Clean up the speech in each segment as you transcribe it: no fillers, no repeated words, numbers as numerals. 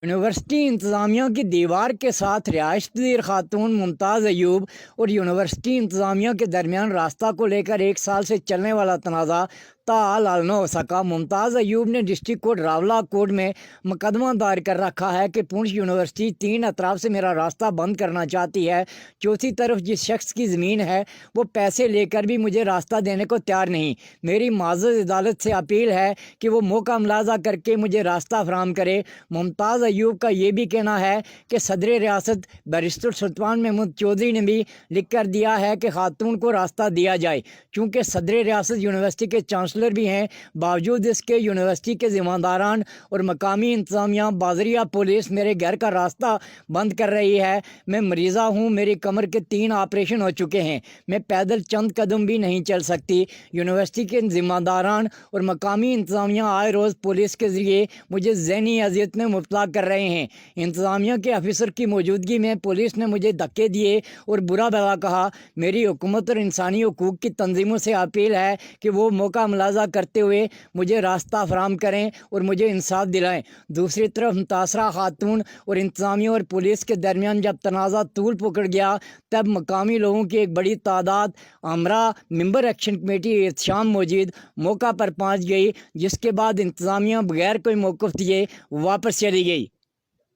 University इंतज़ामिया की दीवार के साथ रिहाइश पज़ीर खातून मुमताज़ अयूब और यूनिवर्सिटी इंतज़ामिया के दरमियान रास्ता को लेकर 1 साल से चलने वाला तनाज़ा ताल हल न हो सका। मुमताज़ अयूब ने डिस्ट्रिक्ट कोर्ट रावला कोर्ट में मुकदमा दायर कर रखा है कि पुंछ यूनिवर्सिटी 3 अतराफ से मेरा रास्ता बंद करना चाहती है। चौथी तरफ जिस शख्स की ज़मीन है वो पैसे लेकर भी मुझे रास्ता देने को तैयार नहीं। मेरी माज़ज़ अदालत से अपील है कि वो मौका मुलाजा करके मुझे रास्ता फराहम करे। मुमताज़ अयूब का ये भी कहना है कि सदर रियासत बैरिस्टर सुल्तान महमूद चौधरी ने भी लिख कर दिया है कि खातून को रास्ता दिया जाए। चूँकि सदर रियासत यूनिवर्सिटी के चांसलर भी हैं, बावजूद इसके यूनिवर्सिटी के ज़िम्मेदारान और मकामी इंतज़ामिया बाज़रिया पुलिस मेरे घर का रास्ता बंद कर रही है। मैं मरीज़ा हूँ, मेरी कमर के 3 ऑपरेशन हो चुके हैं, मैं पैदल चंद कदम भी नहीं चल सकती। यूनिवर्सिटी के ज़िम्मेदारान और मकामी इंतज़ामिया आए रोज़ पुलिस के ज़रिए मुझे ज़हनी अज़ियत में मुब्तला कर रहे हैं। इंतज़ामिया के अफसर की मौजूदगी में पुलिस ने मुझे धक्के दिए और बुरा भला कहा। मेरी हुकूमत और इंसानी हकूक़ की तंजीमों से अपील है कि वो मौका मुलाजा करते हुए मुझे रास्ता फराहम करें और मुझे इंसाफ दिलाएं। दूसरी तरफ मुतासरा खातून और इंतज़ामिया और पुलिस के दरमियान जब तनाज़ा तूल पकड़ गया, तब मकामी लोगों की एक बड़ी तादाद हमरा मेंबर एक्शन कमेटी एहतशाम मौजूद मौका पर पहुँच गई, जिसके बाद इंतज़ामिया बगैर कोई मौक़िफ़ दिए वापस चली गई।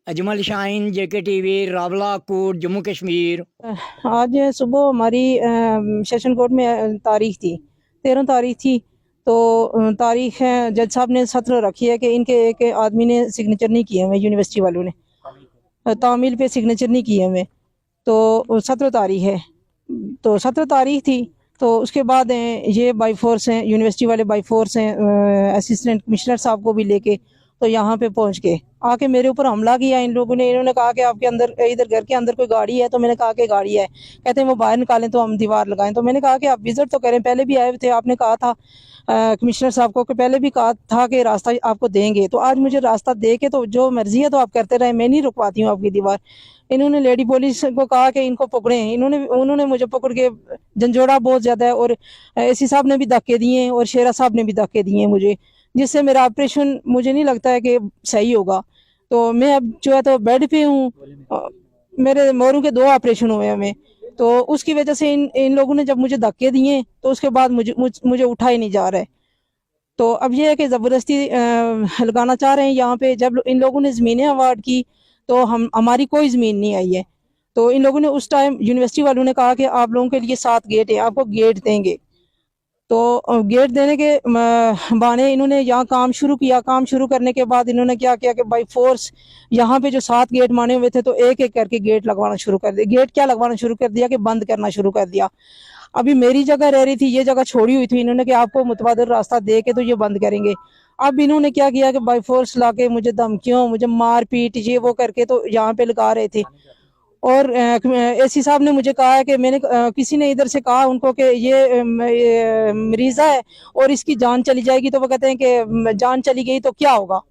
Ajmal Shaheen, JK TV, Rawalakot, Jammu Kashmir. आज सुबह हमारी सेशन कोर्ट में तारीख थी, 13 तारीख थी। तो तारीख है, जज साहब ने 17 रखी है कि इनके एक आदमी ने सिग्नेचर नहीं किए हुए, यूनिवर्सिटी वालों ने तामील पे सिग्नेचर नहीं किए हुए। तो 17 तारीख है, तो 17 तारीख थी। तो उसके बाद ये बाई फोर्स हैं, यूनिवर्सिटी वाले बाई फोर्स हैं, असिस्टेंट कमिश्नर साहब को भी लेके तो यहाँ पे पहुँच के आके मेरे ऊपर हमला किया इन लोगों ने। इन्होंने कहा कि आपके अंदर इधर घर के अंदर कोई गाड़ी है, तो मैंने कहा कि गाड़ी है। कहते हैं वो बाहर निकालें तो हम दीवार लगाएं। तो मैंने कहा कि आप विजिट तो करें, पहले भी आए थे, आपने कहा था कमिश्नर साहब को कि पहले भी कहा था कि रास्ता आपको देंगे। तो आज मुझे रास्ता दे के तो जो मर्जी है तो आप करते रहे, मैं नहीं रुकवाती हूँ आपकी दीवार। इन्होंने लेडी पुलिस को कहा कि इनको पकड़ें, उन्होंने मुझे पकड़ के झंझोड़ा बहुत ज़्यादा है। और एसी साहब ने भी धक्के दिए और शेरा साहब ने भी धक्के दिए मुझे, जिससे मेरा ऑपरेशन मुझे नहीं लगता है कि सही होगा। तो मैं अब जो है तो बेड पे हूँ, मेरे मोरू के 2 ऑपरेशन हुए हमें। तो उसकी वजह से इन लोगों ने जब मुझे धक्के दिए तो उसके बाद मुझे उठा ही नहीं जा रहा है। तो अब ये है कि ज़बरदस्ती लगाना चाह रहे हैं यहाँ पे। जब इन लोगों ने ज़मीनें अवार्ड की तो हमारी कोई ज़मीन नहीं आई है। तो इन लोगों ने उस टाइम यूनिवर्सिटी वालों ने कहा कि आप लोगों के लिए 7 गेट है, आपको गेट देंगे। तो गेट देने के बहाने इन्होंने यहाँ काम शुरू किया। काम शुरू करने के बाद इन्होंने क्या किया कि बाई फोर्स यहाँ पे जो 7 गेट माने हुए थे तो एक एक करके गेट लगवाना शुरू कर दिया। गेट क्या लगवाना शुरू कर दिया कि बंद करना शुरू कर दिया। अभी मेरी जगह रह रही थी, ये जगह छोड़ी हुई थी इन्होंने कि आपको मुतबादिल रास्ता दे के तो ये बंद करेंगे। अब इन्होंने क्या किया कि बाई फोर्स लाके मुझे धमकियों, मुझे मार पीट ये वो करके तो यहाँ पे लगा रहे थे। और एसी साहब ने मुझे कहा है कि किसी ने इधर से कहा उनको कि ये मरीज़ा है और इसकी जान चली जाएगी। तो वो कहते हैं कि जान चली गई तो क्या होगा,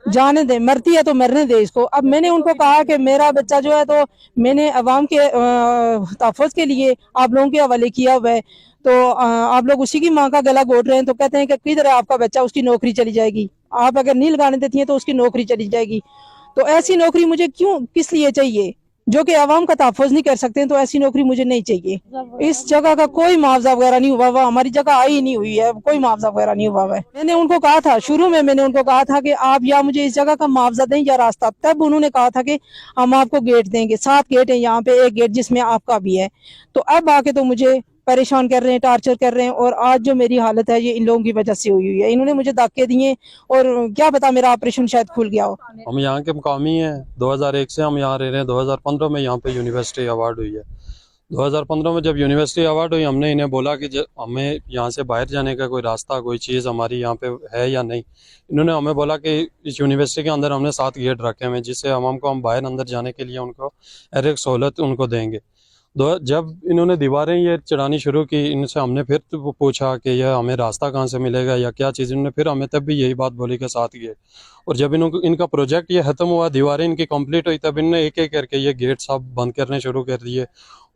जाने दे, मरती है तो मरने दे इसको। अब मैंने उनको कहा कि मेरा बच्चा जो है तो मैंने अवाम के तहफ़्फ़ुज़ के लिए आप लोगों के हवाले किया हुआ है। तो आप लोग उसी की माँ का गला घोट रहे हैं। तो कहते हैं कि किधर है आपका बच्चा, उसकी नौकरी चली जाएगी, आप अगर नहीं लगाने देती हैं तो उसकी नौकरी चली जाएगी। तो ऐसी नौकरी मुझे क्यों, किस लिए चाहिए, जो कि आवाम का तहफ़्फ़ुज़ नहीं कर सकते हैं। तो ऐसी नौकरी मुझे नहीं चाहिए। इस जगह का कोई मुआवजा वगैरह नहीं हुआ हुआ, हमारी जगह आई नहीं हुई है, कोई मुआवजा वगैरह नहीं हुआ हुआ है। मैंने उनको कहा था, शुरू में मैंने उनको कहा था कि आप या मुझे इस जगह का मुआवजा दें या रास्ता। तब उन्होंने कहा था कि हम आपको गेट देंगे, 7 गेट है यहाँ पे, एक गेट जिसमें आपका भी है। तो अब आके तो मुझे परेशान कर रहे हैं, टार्चर कर रहे हैं। और आज जो मेरी हालत है ये इन लोगों की वजह से हुई है। इन्होंने मुझे धक्के दिए और क्या पता मेरा ऑपरेशन शायद खुल गया हो। हम यहाँ के मुकामी हैं, 2001 से हम यहाँ रह रहे हैं। 2015 में यहाँ पे यूनिवर्सिटी अवार्ड हुई है। 2015 में जब यूनिवर्सिटी अवार्ड हुई, हमने इन्हें बोला कि हमें यहाँ से बाहर जाने का कोई रास्ता, कोई चीज़ हमारी यहाँ पे है या नहीं। इन्होंने हमें बोला कि इस यूनिवर्सिटी के अंदर हमने 7 गेट रखे हुए हैं, जिससे हम बाहर अंदर जाने के लिए उनको हर एक सहूलत उनको देंगे। जब इन्होंने दीवारें ये चढ़ानी शुरू की, इनसे हमने फिर तो पूछा कि यह हमें रास्ता कहाँ से मिलेगा या क्या चीज़। इन्होंने फिर हमें तब भी यही बात बोली कि 7 गेट। और जब इनका प्रोजेक्ट ये ख़त्म हुआ, दीवारें इनकी कंप्लीट हुई, तब इन्होंने एक एक करके ये गेट सब बंद करने शुरू कर दिए।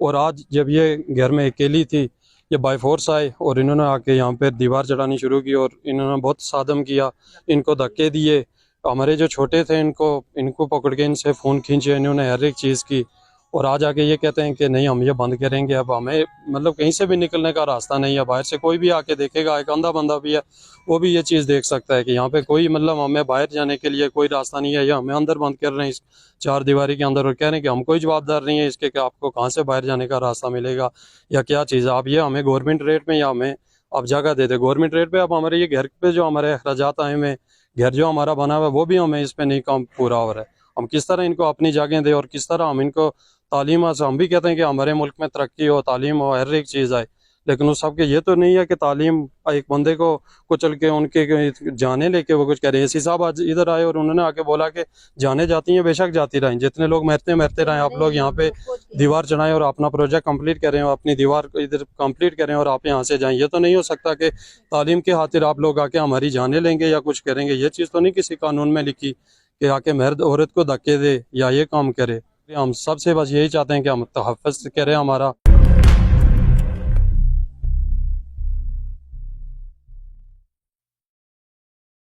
और आज जब ये घर में अकेली थी, ये बाय फोर्स आए और इन्होंने आके यहाँ पर दीवार चढ़ानी शुरू की और इन्होंने बहुत सादम किया, इनको धक्के दिए। हमारे जो छोटे थे इनको पकड़ के इनसे फ़ोन खींचे इन्होंने हर एक चीज़ की, और आज आके ये कहते हैं कि नहीं हम ये बंद करेंगे। अब हमें मतलब कहीं से भी निकलने का रास्ता नहीं है, बाहर से कोई भी आके देखेगा, एक अंधा बंदा भी है वो भी ये चीज़ देख सकता है कि यहाँ पे कोई मतलब हमें बाहर जाने के लिए कोई रास्ता नहीं है, या हमें अंदर बंद कर रहे हैं इस चार दीवारी के अंदर और कह रहे हैं कि हम कोई जवाबदार नहीं है इसके कि आपको कहाँ से बाहर जाने का रास्ता मिलेगा या क्या चीज़ है। आप ये हमें गवर्नमेंट रेट में या हमें आप जगह दे दे गवर्नमेंट रेट पे। अब हमारे ये घर पे जो हमारे अखराजात आए हुए हैं, घर जो हमारा बना हुआ है वो भी हमें इस पे नहीं काम पूरा हो रहा है। हम किस तरह इनको अपनी जगह दें और किस तरह हम इनको तालीम से, हम भी कहते हैं कि हमारे मुल्क में तरक्की हो, तालीम हो, हर एक चीज़ आए, लेकिन उस सब के ये तो नहीं है कि तालीम एक बंदे को कुचल के उनके जाने लेके वो कुछ कह रहे हैं। एसी साहब आज इधर आए और उन्होंने आके बोला कि जाने जाती हैं, बेशक जाती रहें, जितने लोग मरते रहें, आप लोग यहाँ पे दीवार चढ़ाएं और अपना प्रोजेक्ट कंप्लीट करें और अपनी दीवार को इधर कंप्लीट करें और आप यहाँ से जाएं। ये तो नहीं हो सकता कि तालीम के खातिर आप लोग आके हमारी जाने लेंगे या कुछ करेंगे। ये चीज़ तो नहीं किसी कानून में लिखी कि आके मर्द औरत को धक्के दे या ये काम करे। हम सबसे बस यही चाहते हैं कि हम तहफ़्फ़ुज़ करें हमारा।